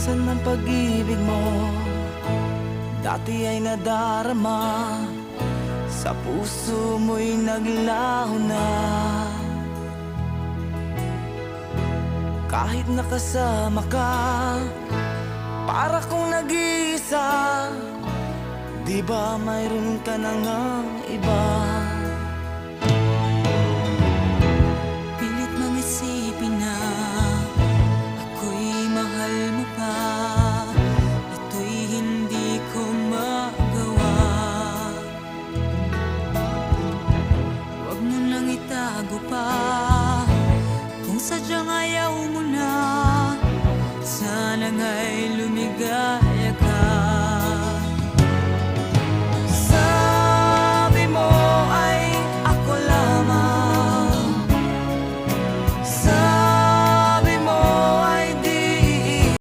Nasaan ang pag-ibig mo? Dati ay nadarama, sa puso mo'y naglaho na. Kahit nakasama ka, para kong nag-iisa. Di ba mayroon ka na ngang iba? Pilit mang isipin na ako'y mahal mo pa. Ito'y hindi ko magawa. Huwag mo nang itago pa kung sadyang ayaw mo na. Sana nga'y lumigaligaya.